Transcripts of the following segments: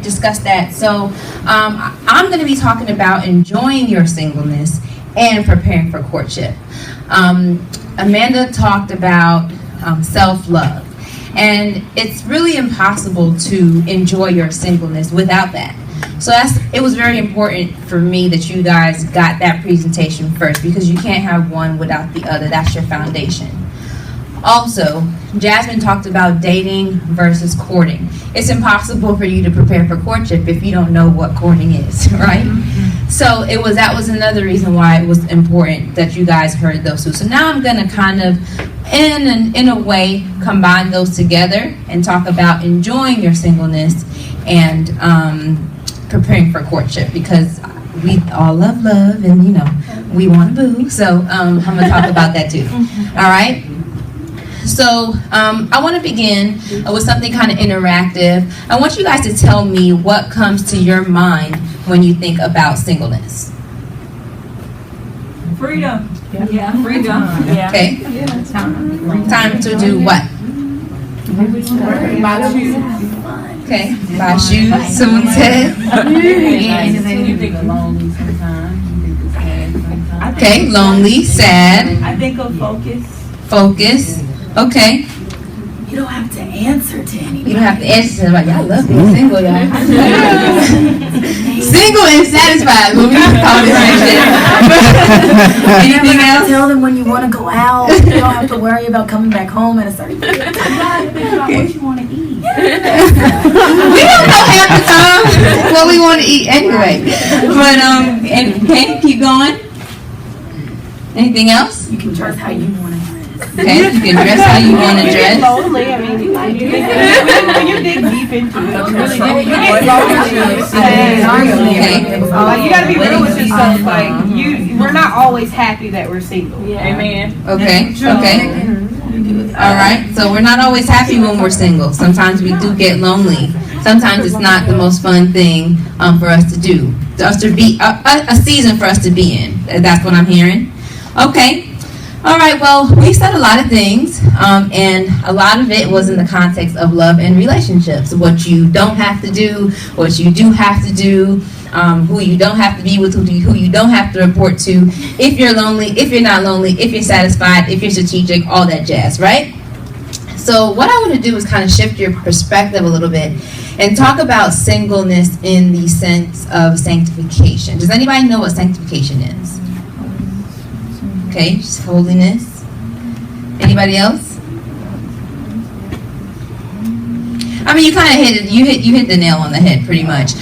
discuss that. So I'm going to be talking about enjoying your singleness and preparing for courtship. Amanda talked about self-love, and it's really impossible to enjoy your singleness without that. So it was very important for me that you guys got that presentation first, because you can't have one without the other. That's your foundation. Also, Jasmine talked about dating versus courting. It's impossible for you to prepare for courtship if you don't know what courting is, right? So that was another reason why it was important that you guys heard those two. So now I'm going to kind of, in a way, combine those together and talk about enjoying your singleness and preparing for courtship, because we all love love and, we want to boo. So I'm going to talk about that too. All right? So I want to begin with something kind of interactive. I want you guys to tell me what comes to your mind when you think about singleness. Freedom. Yeah. Freedom. Yeah. Okay. Time to do what? Buy shoes. Okay. Buy shoes. Someone said. You think of lonely sometimes. You think of sad sometimes. Okay. Lonely, sad. I think of focus. Focus. Okay. You don't have to answer to anybody. You don't have to answer to like, I love being single, y'all. Single and satisfied. When we call this anything else? Tell them when you want to go out. You don't have to worry about coming back home at a certain time. What you want to eat. We don't know half the time what we want to eat anyway. But okay, keep going. Anything else? You can dress how you want to dress. Okay, you can dress how you want to dress. Lonely, I mean, when you dig deep into it, you get lonely. Okay. Like, you gotta be real with yourself. Like, we're not always happy that we're single. Yeah. Amen. Okay. All right. So we're not always happy when we're single. Sometimes we do get lonely. Sometimes it's not the most fun thing for us to do. For us to be a season for us to be in. That's what I'm hearing. Okay. All right, well, we said a lot of things, and a lot of it was in the context of love and relationships. What you don't have to do, what you do have to do, who you don't have to be with, who you don't have to report to, if you're lonely, if you're not lonely, if you're satisfied, if you're strategic, all that jazz, right? So what I want to do is kind of shift your perspective a little bit and talk about singleness in the sense of sanctification. Does anybody know what sanctification is? Okay, just holiness. Anybody else? I mean, you kind of hit it. You hit the nail on the head, pretty much.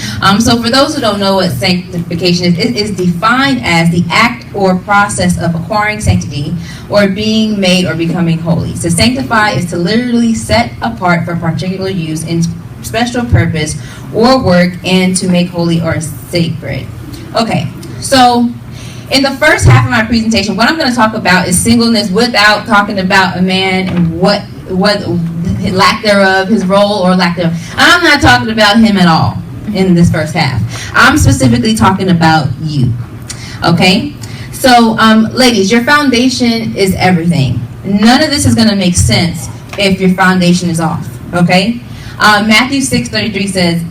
So for those who don't know what sanctification is, it is defined as the act or process of acquiring sanctity or being made or becoming holy. To sanctify is to literally set apart for particular use in special purpose or work, and to make holy or sacred. Okay, so in the first half of my presentation, what I'm going to talk about is singleness without talking about a man and what lack thereof, his role or lack thereof. I'm not talking about him at all in this first half. I'm specifically talking about you. Okay? So, ladies, your foundation is everything. None of this is going to make sense if your foundation is off. Okay? Matthew 6:33 says,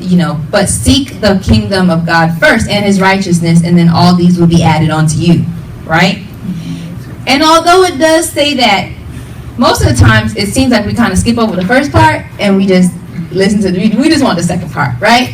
but seek the kingdom of God first and his righteousness, and then all these will be added onto you, right? And although it does say that, most of the times it seems like we kind of skip over the first part and we just listen to we just want the second part, right?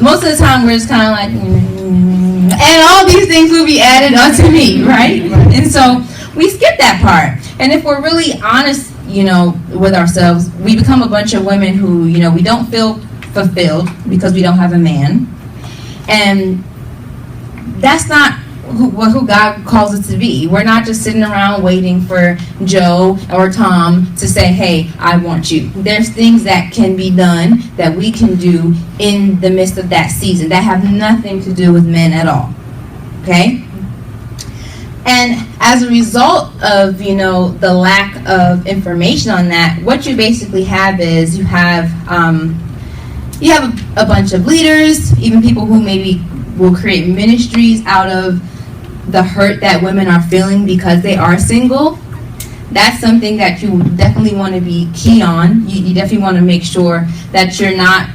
Most of the time we're just kind of like, and all these things will be added onto me, right? And so we skip that part. And if we're really honest, with ourselves, we become a bunch of women who, we don't feel fulfilled because we don't have a man. And that's not who God calls us to be. We're not just sitting around waiting for Joe or Tom to say, hey, I want you. There's things that can be done that we can do in the midst of that season that have nothing to do with men at all. Okay? And as a result of, the lack of information on that, what you basically have is you have a bunch of leaders, even people who maybe will create ministries out of the hurt that women are feeling because they are single. That's something that you definitely want to be key on. You definitely want to make sure that you're not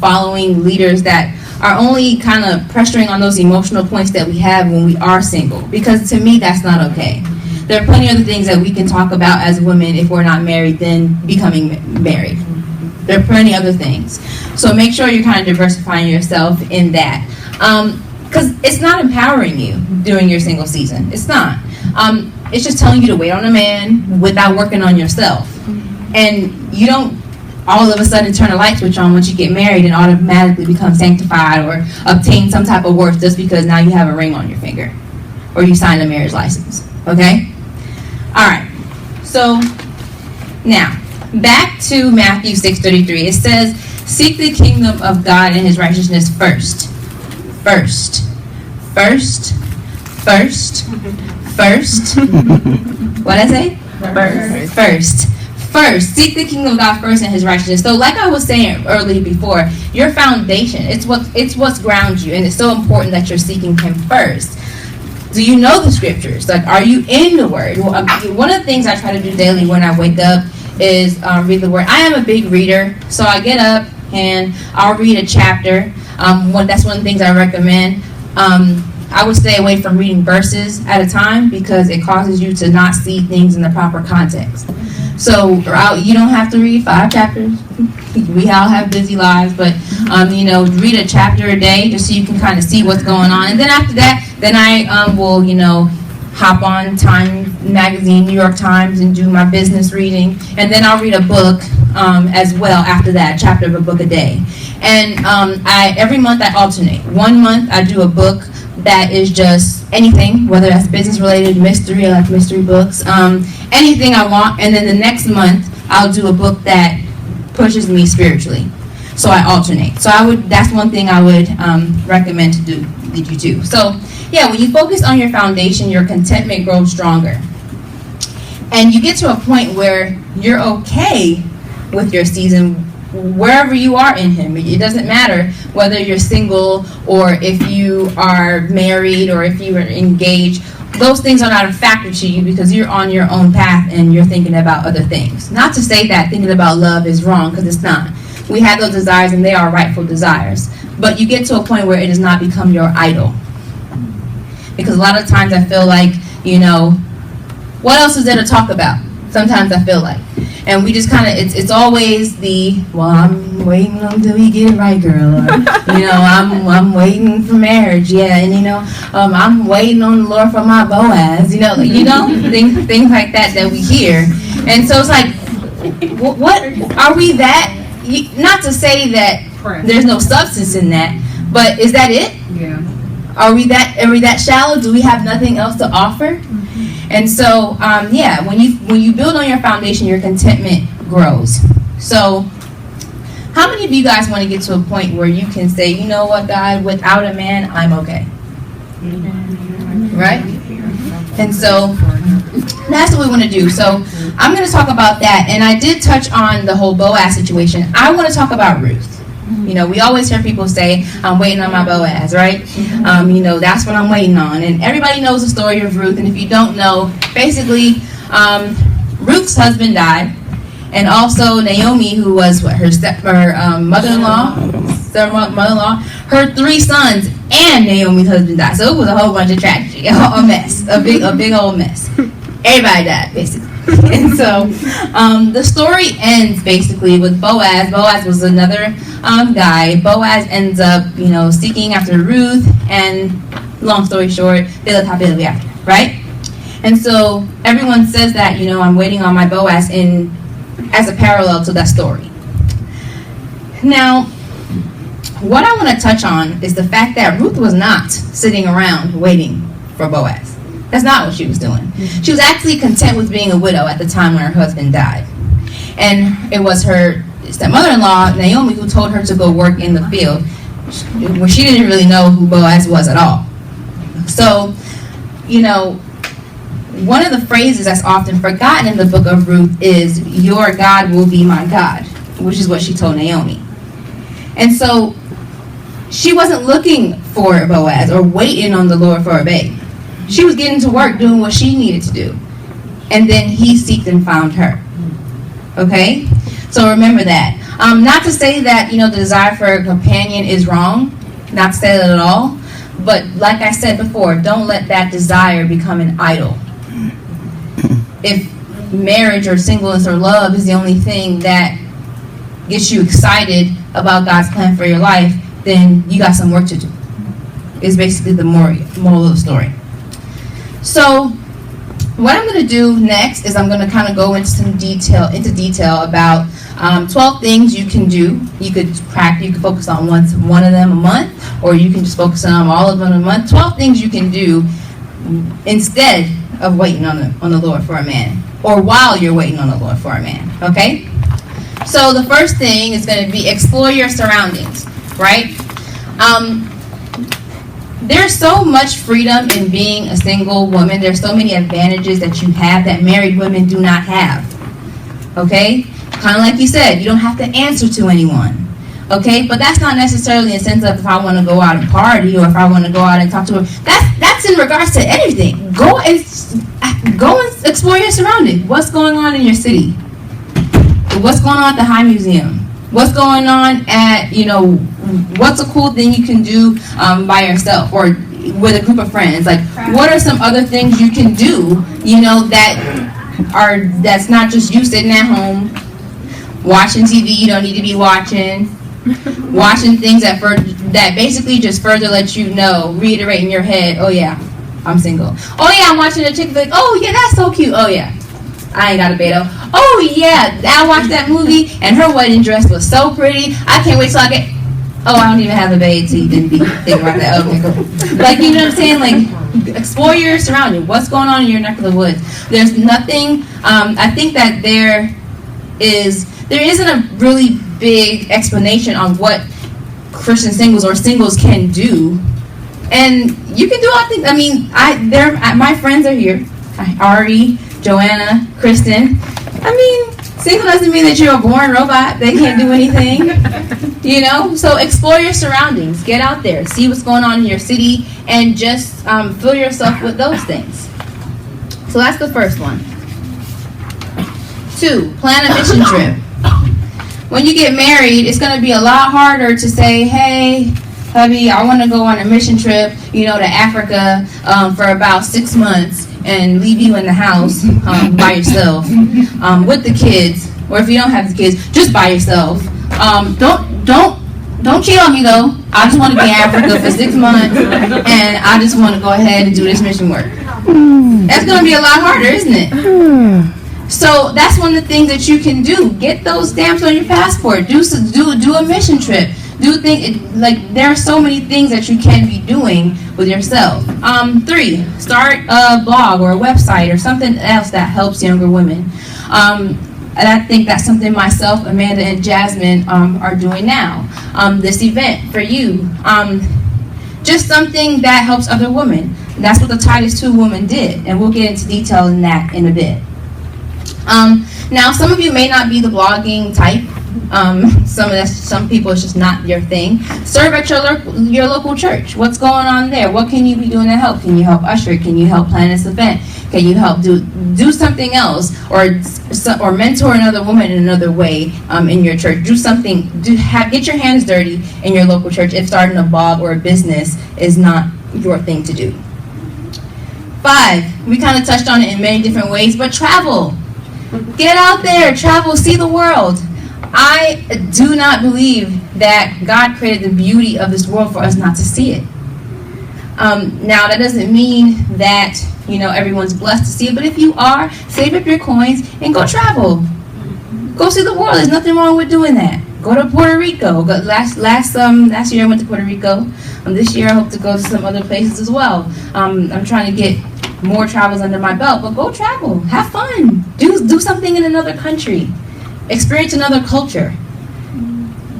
following leaders that are only kind of pressuring on those emotional points that we have when we are single. Because to me, that's not okay. There are plenty of other things that we can talk about as women if we're not married than becoming married. There are plenty of other things. So make sure you're kind of diversifying yourself in that. Because it's not empowering you during your single season. It's not. It's just telling you to wait on a man without working on yourself. And you don't all of a sudden turn a light switch on once you get married and automatically become sanctified or obtain some type of worth just because now you have a ring on your finger or you signed a marriage license. Okay? All right. So now, back to Matthew 6:33. It says, seek the kingdom of God and his righteousness first. First. First. First. First. What did I say? First. First. First. Seek the kingdom of God first and his righteousness. So like I was saying earlier before, your foundation, it's what grounds you, and it's so important that you're seeking him first. Do you know the scriptures? Like, are you in the word? One of the things I try to do daily when I wake up is read the word. I am a big reader, so I get up and I'll read a chapter. That's one of the things I recommend. I would stay away from reading verses at a time because it causes you to not see things in the proper context. So you don't have to read 5 chapters. We all have busy lives, but read a chapter a day just so you can kind of see what's going on. And then after that, then I will hop on Time Magazine, New York Times, and do my business reading. And then I'll read a book as well after that, a chapter of a book a day. And every month I alternate. 1 month I do a book that is just anything, whether that's business related, mystery, I like mystery books, anything I want. And then the next month I'll do a book that pushes me spiritually. So I alternate. So that's one thing I would recommend to do, lead you to. So yeah, when you focus on your foundation, your contentment grows stronger. And you get to a point where you're okay with your season wherever you are in him. It doesn't matter whether you're single or if you are married or if you are engaged. Those things are not a factor to you because you're on your own path and you're thinking about other things. Not to say that thinking about love is wrong, because it's not. We have those desires and they are rightful desires. But you get to a point where it does not become your idol. Because a lot of times I feel like, what else is there to talk about? Sometimes I feel like. And we just kind of, it's always I'm waiting until we get it right, girl. Or, I'm waiting for marriage, yeah. And, I'm waiting on the Lord for my Boaz, things like that we hear. And so it's like, what are we that? Not to say that there's no substance in that, but is that it? Yeah. Are we that shallow? Do we have nothing else to offer? And so, when you build on your foundation, your contentment grows. So, how many of you guys want to get to a point where you can say, you know what, God, without a man, I'm okay? Right? And so, that's what we want to do. So, I'm going to talk about that. And I did touch on the whole Boaz situation. I want to talk about Ruth. We always hear people say, I'm waiting on my Boaz, right? That's what I'm waiting on. And everybody knows the story of Ruth. And if you don't know, basically, Ruth's husband died. And also Naomi, who was her mother-in-law, her 3 sons, and Naomi's husband died. So it was a whole bunch of tragedy, a mess, a big old mess. Everybody died, basically. And so the story ends basically with Boaz. Boaz was another guy. Boaz ends up, seeking after Ruth, and long story short, they lived happily ever after, right? And so everyone says that, I'm waiting on my Boaz as a parallel to that story. Now, what I want to touch on is the fact that Ruth was not sitting around waiting for Boaz. That's not what she was doing. She was actually content with being a widow at the time when her husband died. And it was her stepmother-in-law, Naomi, who told her to go work in the field when she didn't really know who Boaz was at all. So, one of the phrases that's often forgotten in the book of Ruth is, your God will be my God, which is what she told Naomi. And so, she wasn't looking for Boaz or waiting on the Lord for a babe. She was getting to work doing what she needed to do. And then he seeked and found her. Okay? So remember that. Not to say that, the desire for a companion is wrong. Not to say that at all. But like I said before, don't let that desire become an idol. If marriage or singleness or love is the only thing that gets you excited about God's plan for your life, then you got some work to do. Is basically the moral of the story. So what I'm going to do next is I'm going to kind of go into detail about 12 things you can do. You could focus on one of them a month, or you can just focus on all of them a month. 12 things you can do instead of waiting on the Lord for a man, or while you're waiting on the Lord for a man. Okay? So the first thing is going to be explore your surroundings, right? There's so much freedom in being a single woman. There's so many advantages that you have that married women do not have. Okay? Kind of like you said, you don't have to answer to anyone. Okay? But that's not necessarily in the sense of if I want to go out and party or if I want to go out and talk to her. That's in regards to anything. Go and explore your surroundings. What's going on in your city? What's going on at the High Museum? What's going on at, what's a cool thing you can do by yourself or with a group of friends? Like, what are some other things you can do, that's not just you sitting at home, watching TV you don't need to be watching things that basically just further let you know, reiterate in your head, oh yeah, I'm single. Oh yeah, I'm watching a chick flick. Oh yeah, that's so cute. Oh yeah, I ain't got a beto. Oh yeah, I watched that movie and her wedding dress was so pretty. I can't wait till I get. Oh, I don't even have a babe to even be thinking about that. Okay, cool. Like, you know what I'm saying? Like, explore your surroundings. What's going on in your neck of the woods? There's nothing. I think that there isn't a really big explanation on what Christian singles or singles can do, and you can do all things. I mean, my friends are here. Ari, Joanna, Kristen. I mean, single doesn't mean that you're a boring robot that can't do anything. So explore your surroundings. Get out there. See what's going on in your city and just fill yourself with those things. So that's the first one. 2, plan a mission trip. When you get married, it's going to be a lot harder to say, hey, hubby, I want to go on a mission trip, to Africa for about 6 months and leave you in the house by yourself with the kids, or if you don't have the kids, just by yourself. Don't cheat on me though. I just want to be in Africa for 6 months, and I just want to go ahead and do this mission work. That's going to be a lot harder, isn't it? So that's one of the things that you can do. Get those stamps on your passport. Do a mission trip. There are so many things that you can be doing with yourself. 3, start a blog or a website or something else that helps younger women. And I think that's something myself, Amanda, and Jasmine are doing now. This event for you. Just something that helps other women. And that's what the Titus 2 woman did. And we'll get into detail in that in a bit. Now, some of you may not be the blogging type. Some people, it's just not your thing. Serve at your local church. What's going on there? What can you be doing to help? Can you help usher? Can you help plan this event? Can you help do something else, or mentor another woman in another way in your church? Do something. Get your hands dirty in your local church if starting a blog or a business is not your thing to do. 5, we kind of touched on it in many different ways, but travel. Get out there, travel, see the world. I do not believe that God created the beauty of this world for us not to see it. Now, that doesn't mean that, everyone's blessed to see it, but if you are, save up your coins and go travel. Go see the world. There's nothing wrong with doing that. Go to Puerto Rico. Last year I went to Puerto Rico. This year I hope to go to some other places as well. I'm trying to get more travels under my belt, but go travel. Have fun. Do something in another country. Experience another culture.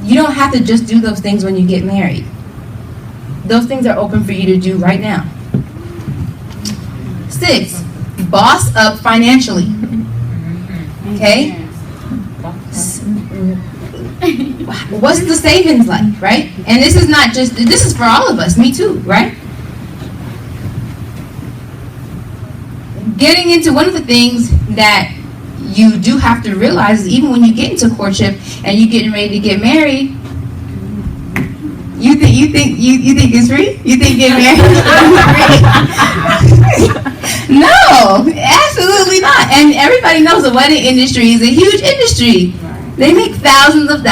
You don't have to just do those things when you get married. Those things are open for you to do right now. 6, boss up financially. Okay? What's the savings like, right? And this is for all of us, me too, right? Getting into one of the things that you do have to realize, even when you get into courtship and you're getting ready to get married, you think it's free? You think getting married is free? No, absolutely not. And everybody knows the wedding industry is a huge industry. They make thousands of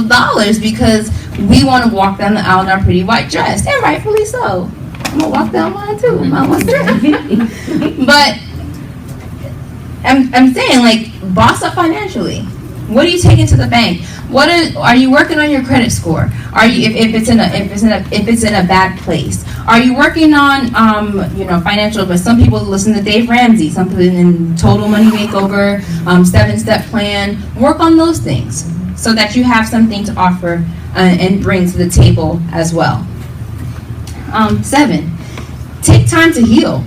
dollars because we want to walk down the aisle in our pretty white dress, and rightfully so. I'm gonna walk down mine too. But I'm saying, like, boss up financially. What are you taking to the bank? Are you working on your credit score? Are you if it's in a bad place? Are you working on financial? But some people listen to Dave Ramsey. Some people in Total Money Makeover, 7-step plan. Work on those things so that you have something to offer and bring to the table as well. 7, take time to heal.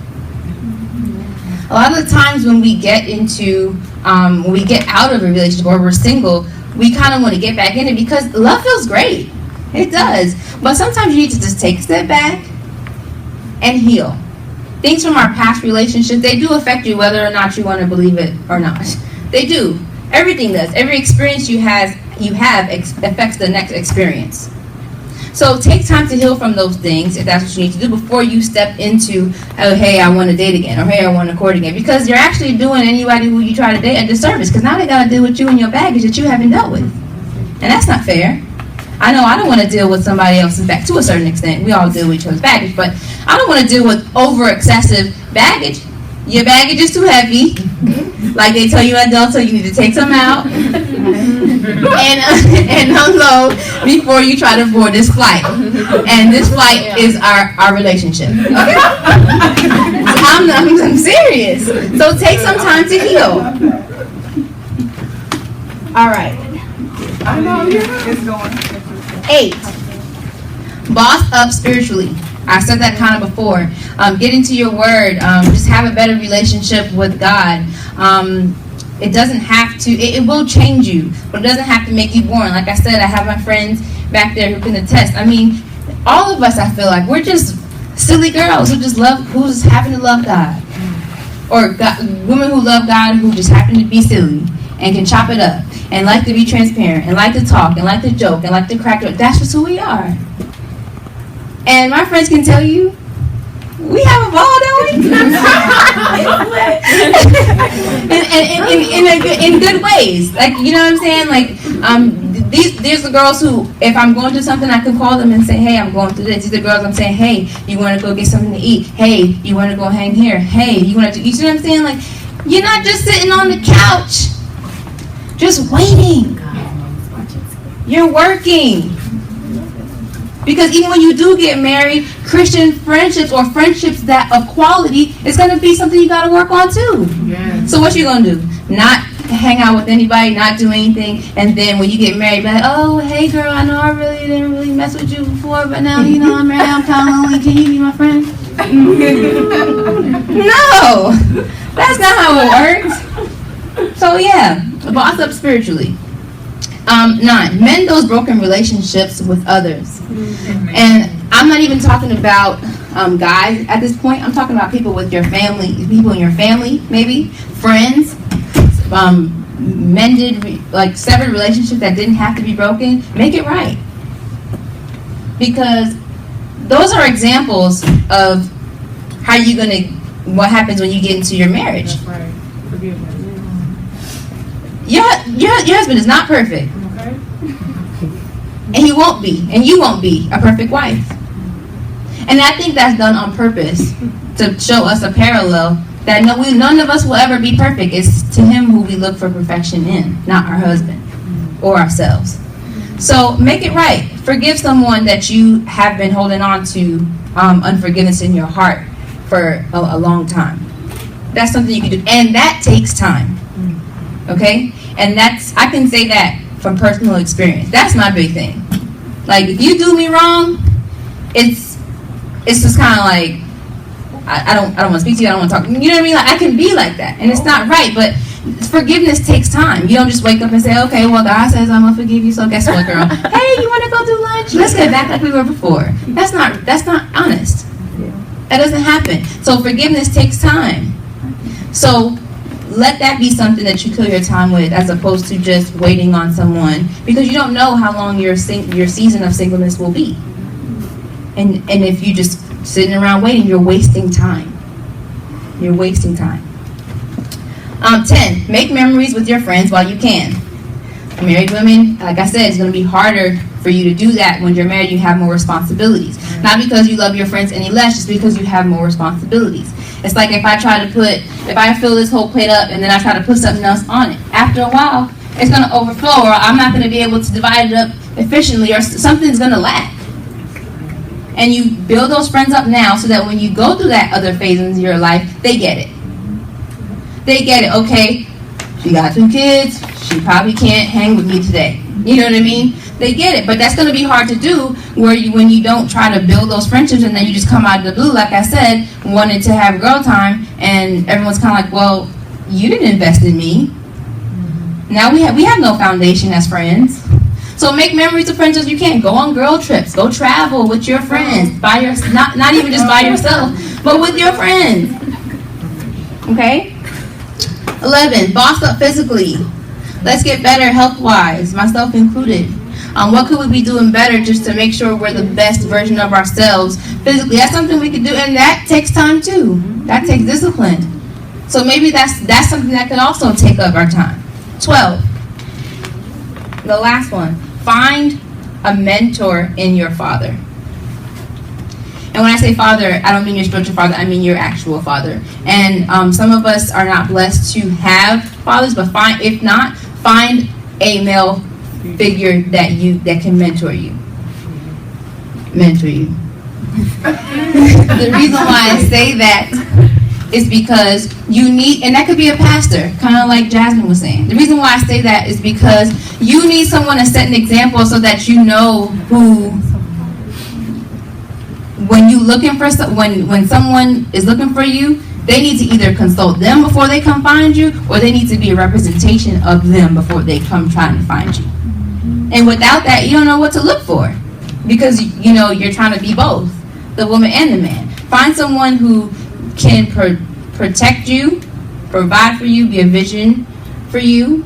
A lot of the times when we get out of a relationship or we're single, we kind of want to get back in it because love feels great. It does. But sometimes you need to just take a step back and heal. Things from our past relationships, they do affect you whether or not you want to believe it or not. They do. Everything does. Every experience you have affects the next experience. So take time to heal from those things if that's what you need to do before you step into, oh, hey, I want to date again, or hey, I want to court again. Because you're actually doing anybody who you try to date a disservice, because now they got to deal with you and your baggage that you haven't dealt with. And that's not fair. I know I don't want to deal with somebody else's baggage to a certain extent. We all deal with each other's baggage, but I don't want to deal with over-excessive baggage. Your baggage is too heavy. Like they tell you at Delta, you need to take some out and unload before you try to board this flight. And this flight is our relationship. Okay? I'm serious. So take some time to heal. All right. I know, it's going. 8, boss up spiritually. I said that kind of before. Get into your word. Just have a better relationship with God. It doesn't have to, it will change you, but it doesn't have to make you boring. Like I said, I have my friends back there who can attest. I mean, all of us, I feel like, we're just silly girls who's happen to love God. Or women who love God who just happen to be silly and can chop it up and like to be transparent and like to talk and like to joke and like to crack it. That's just who we are. And my friends can tell you, we have a ball, don't we? in good ways. Like, you know what I'm saying? Like, these are girls who, if I'm going through something, I can call them and say, hey, I'm going through this. These are girls I'm saying, hey, you want to go get something to eat? Hey, you want to go hang here? Hey, you want to, you see what I'm saying? Like, you're not just sitting on the couch, just waiting. You're working. Because even when you do get married, Christian friendships or friendships that of quality is going to be something you got to work on too. Yes. So what you going to do? Not hang out with anybody, not do anything, and then when you get married, be like, oh, hey girl, I know I really didn't really mess with you before, but now, you know, I'm married, I'm kind of lonely, can you be my friend? No! That's not how it works. So yeah, boss up spiritually. 9, mend those broken relationships with others. And I'm not even talking about guys at this point. I'm talking about people with your family, people in your family, maybe, friends, severed relationships that didn't have to be broken. Make it right. Because those are examples of how you're going to, what happens when you get into your marriage. That's right. Forgiveness. Your husband is not perfect. And he won't be, and you won't be a perfect wife. And I think that's done on purpose to show us a parallel that none of us will ever be perfect. It's to him who we look for perfection in, not our husband or ourselves. So make it right. Forgive someone that you have been holding on to unforgiveness in your heart for a long time. That's something you can do, and that takes time. Okay? And I can say that from personal experience. That's my big thing. Like, if you do me wrong, it's just kind of like, I don't want to speak to you, I don't want to talk. You know what I mean? Like, I can be like that, and it's not right, but forgiveness takes time. You don't just wake up and say, okay, well, God says I'm going to forgive you, so guess what, girl? Hey, you want to go do lunch? Let's get back like we were before. That's not honest. That doesn't happen. So forgiveness takes time. So let that be something that you kill your time with, as opposed to just waiting on someone, because you don't know how long your season of singleness will be. And if you just sitting around waiting, you're wasting time. You're wasting time. 10, make memories with your friends while you can. Married women, like I said, it's going to be harder for you to do that when you're married. You have more responsibilities. Not because you love your friends any less, just because you have more responsibilities. It's like if I fill this whole plate up and then I try to put something else on it. After a while, it's going to overflow, or I'm not going to be able to divide it up efficiently, or something's going to lack. And you build those friends up now so that when you go through that other phase in your life, they get it. They get it. Okay, she got 2 kids. She probably can't hang with me today. You know what I mean? They get it. But that's going to be hard to do when you don't try to build those friendships, and then you just come out of the blue, like I said, wanted to have girl time, and everyone's kind of like, well, you didn't invest in me. Now we have no foundation as friends. So make memories of friends as you can. Go on girl trips. Go travel with your friends. Not even just by yourself, but with your friends. Okay? 11, boss up physically. Let's get better health-wise, myself included. What could we be doing better just to make sure we're the best version of ourselves physically? That's something we could do, and that takes time too. That takes discipline. So maybe that's something that could also take up our time. 12, the last one. Find a mentor in your father. And when I say father, I don't mean your spiritual father, I mean your actual father. And some of us are not blessed to have fathers, but if not, find a male figure that can mentor you. Mentor you. The reason why I say that is because you need, and that could be a pastor, kind of like Jasmine was saying. The reason why I say that is because you need someone to set an example so that you know who, when someone is looking for you, they need to either consult them before they come find you, or they need to be a representation of them before they come trying to find you. And without that, you don't know what to look for, because you're trying to be both, the woman and the man. Find someone who can protect you, provide for you, be a vision for you,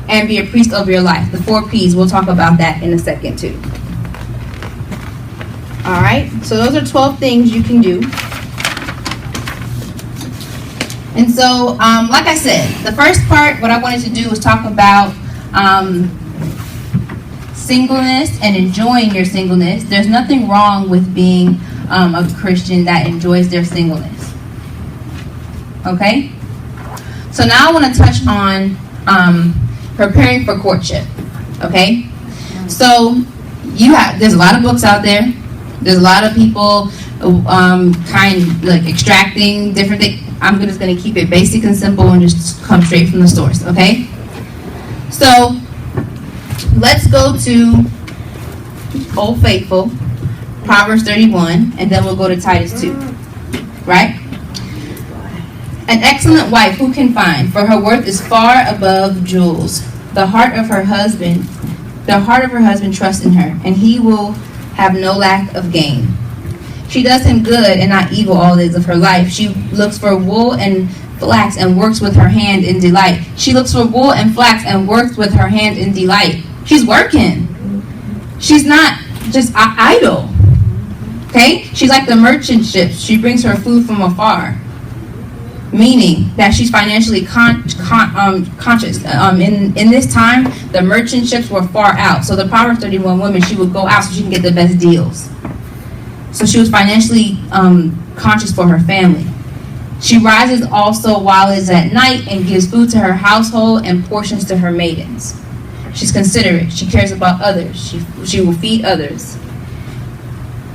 and be a priest over your life. The 4 P's, we'll talk about that in a second too. All right, so those are 12 things you can do. And so, like I said, the first part, what I wanted to do was talk about singleness and enjoying your singleness. There's nothing wrong with being a Christian that enjoys their singleness. Okay? So now I want to touch on preparing for courtship. Okay? So there's a lot of books out there. There's a lot of people extracting different things. I'm just going to keep it basic and simple and just come straight from the source. Okay? So let's go to Old Faithful, Proverbs 31, and then we'll go to Titus 2. Right? An excellent wife who can find, for her worth is far above jewels. The heart of her husband trusts in her, and he will have no lack of gain. She does him good and not evil all the days of her life. She looks for wool and flax and works with her hand in delight. She looks for wool and flax and works with her hand in delight. She's working. She's not just idle. Okay? She's like the merchant ships. She brings her food from afar. Meaning that she's financially conscious. In this time, the merchant ships were far out. So the Proverbs 31 woman, she would go out so she can get the best deals. So she was financially conscious for her family. She rises also while it's at night and gives food to her household and portions to her maidens. She's considerate. She cares about others. She will feed others.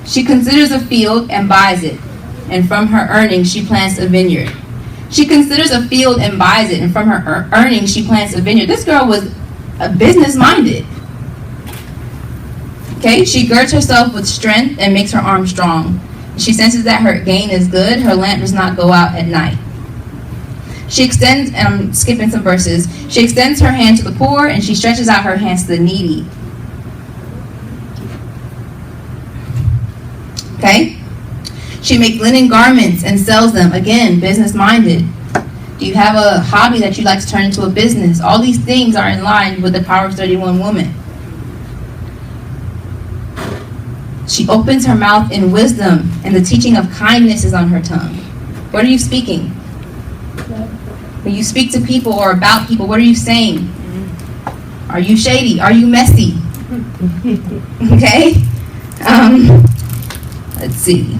She considers a field and buys it, and from her earnings she plants a vineyard. She considers a field and buys it, and from her earnings she plants a vineyard. This girl was business-minded. Okay, she girds herself with strength and makes her arms strong. She senses that her gain is good. Her lamp does not go out at night. She extends, and I'm skipping some verses. She extends her hand to the poor, and she stretches out her hands to the needy. Okay? She makes linen garments and sells them. Again, business-minded. Do you have a hobby that you'd like to turn into a business? All these things are in line with the Proverbs 31 woman. She opens her mouth in wisdom, and the teaching of kindness is on her tongue. What are you speaking? When you speak to people or about people, what are you saying? Are you shady? Are you messy? Okay? Let's see.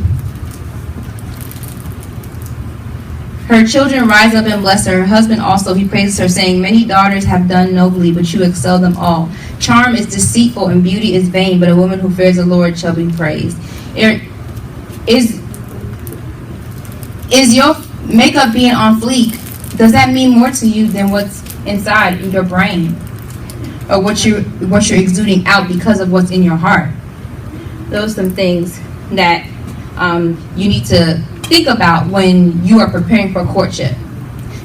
Her children rise up and bless her. Her husband also, he praises her, saying, many daughters have done nobly, but you excel them all. Charm is deceitful and beauty is vain, but a woman who fears the Lord shall be praised. Is your makeup being on fleek, does that mean more to you than what's inside your brain? Or what you're exuding out because of what's in your heart? Those are some things that you need to think about when you are preparing for courtship.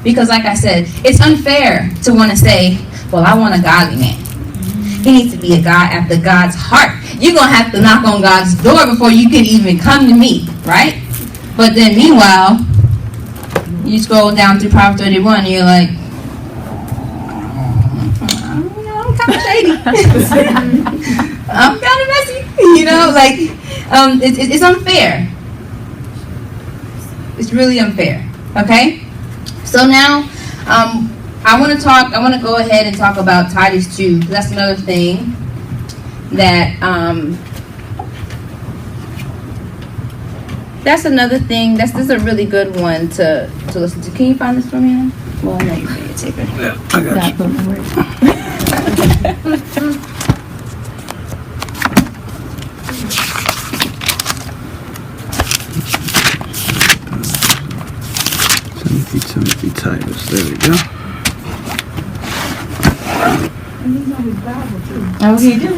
Because like I said, it's unfair to want to say, well, I want a godly man. He needs to be a guy after God's heart. You're going to have to knock on God's door before you can even come to me, right? But then meanwhile, you scroll down through Proverbs 31 and you're like, I'm kind of shady. I'm kind of messy. You know, like, it's unfair. It's really unfair. Okay? So now, I want to go ahead and talk about Titus 2. That's another thing that, this is a really good one to listen to. Can you find this for me? Well, I know you're going to take it. Yeah, I got you. Timothy Titus. There we go. Okay, do.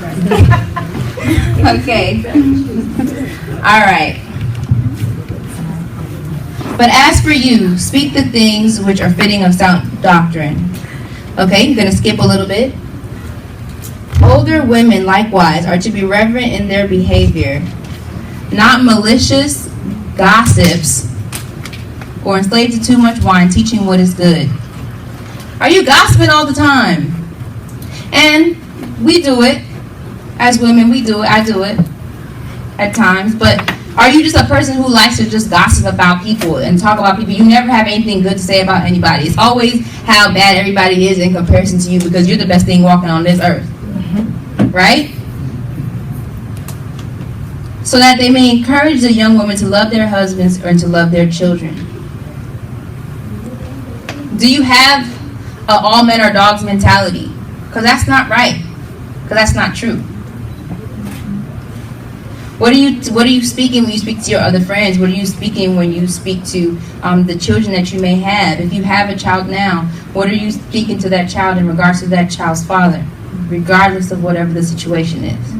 Okay. All right. But as for you, speak the things which are fitting of sound doctrine. Okay, I'm going to skip a little bit. Older women likewise are to be reverent in their behavior, not malicious gossips, or enslaved to too much wine, teaching what is good. Are you gossiping all the time? And we do it. As women, we do it. I do it at times. But are you just a person who likes to just gossip about people and talk about people? You never have anything good to say about anybody. It's always how bad everybody is in comparison to you because you're the best thing walking on this earth. Right? So that they may encourage the young women to love their husbands and to love their children. Do you have a all men are dogs mentality? Because that's not right. Because that's not true. What are you speaking when you speak to your other friends? What are you speaking when you speak to the children that you may have? If you have a child now, what are you speaking to that child in regards to that child's father? Regardless of whatever the situation is.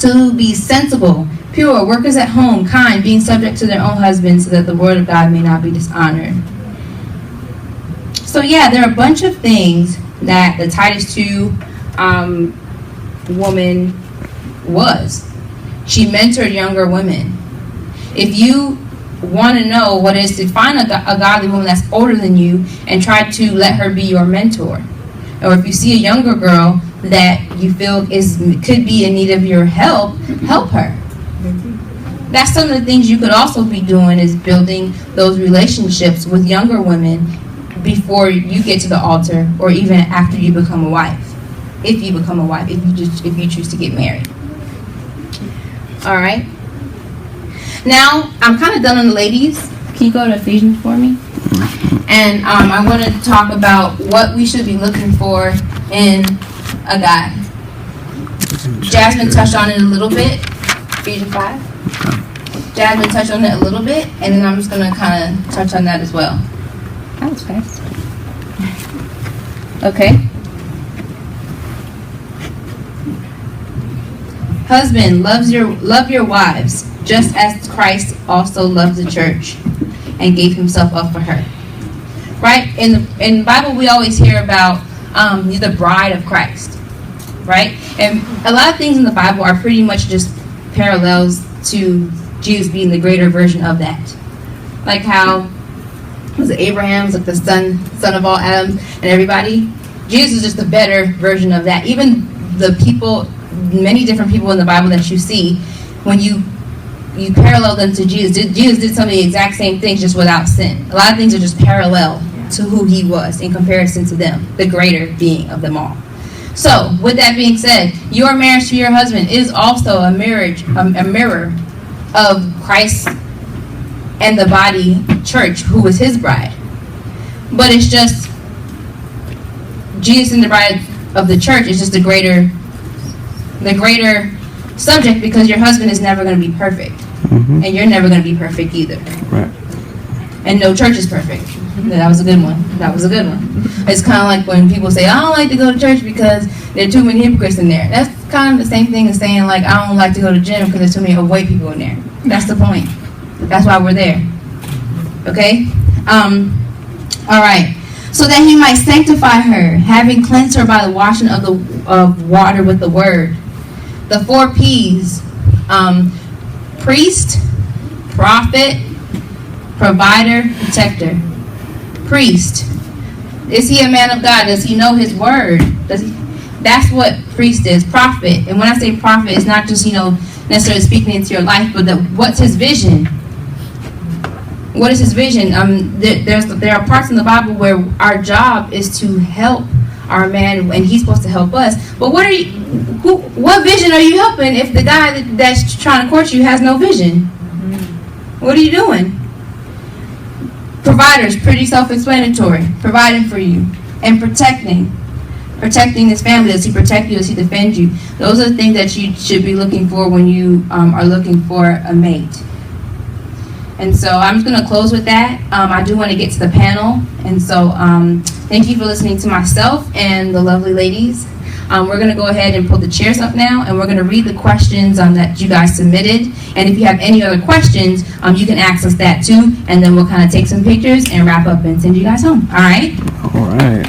To be sensible, pure, workers at home, kind, being subject to their own husbands so that the word of God may not be dishonored. So yeah, there are a bunch of things that the Titus 2 woman was. She mentored younger women. If you want to know what it is to find a godly woman that's older than you and try to let her be your mentor. Or if you see a younger girl that you feel could be in need of your help her. That's some of the things you could also be doing is building those relationships with younger women before you get to the altar or even after you become a wife. If you become a wife, if you choose to get married. All right. Now, I'm kind of done on the ladies. Can you go to Ephesians for me? And I want to talk about what we should be looking for in a guy. Jasmine touched on it a little bit. Ephesians 5. Jasmine touched on it a little bit, and then I'm just going to kind of touch on that as well. That was fast. Okay. Husband, love your wives, just as Christ also loved the church and gave himself up for her. Right? In the Bible, we always hear about the bride of Christ. Right? And a lot of things in the Bible are pretty much just parallels to Jesus being the greater version of that. Like how was it Abraham, was like the son of all Adam and everybody. Jesus is just a better version of that. Even the people, many different people in the Bible that you see, when you parallel them to Jesus, Jesus did some of the exact same things just without sin. A lot of things are just parallel to who he was in comparison to them, the greater being of them all. So, with that being said, your marriage to your husband is also a mirror of Christ and the body church, who is his bride. But it's just Jesus and the bride of the church is just the greater subject, because your husband is never going to be perfect, and you're never going to be perfect either. Right. And no church is perfect. That was a good one. It's kind of like when people say, I don't like to go to church because there are too many hypocrites in there. That's kind of the same thing as saying, like, I don't like to go to gym because there's too many overweight people in there. That's the point. That's why we're there. Okay? All right. So that he might sanctify her, having cleansed her by the washing of water with the word. The 4 P's. Priest, prophet, provider, protector. Priest. Is he a man of God? Does he know his word? That's what priest is. Prophet. And when I say prophet, it's not just, necessarily speaking into your life, but what's his vision? What is his vision? There are parts in the Bible where our job is to help our man, and he's supposed to help us. But what vision are you helping if the guy that's trying to court you has no vision? What are you doing? Providers, pretty self-explanatory. Providing for you and protecting his family. Does he protect you? Does he defend you? Those are the things that you should be looking for when you are looking for a mate. And so I'm just going to close with that. I do want to get to the panel. And so thank you for listening to myself and the lovely ladies. We're going to go ahead and pull the chairs up now, and we're going to read the questions that you guys submitted. And if you have any other questions, you can ask us that too. And then we'll kind of take some pictures and wrap up and send you guys home. All right? All right.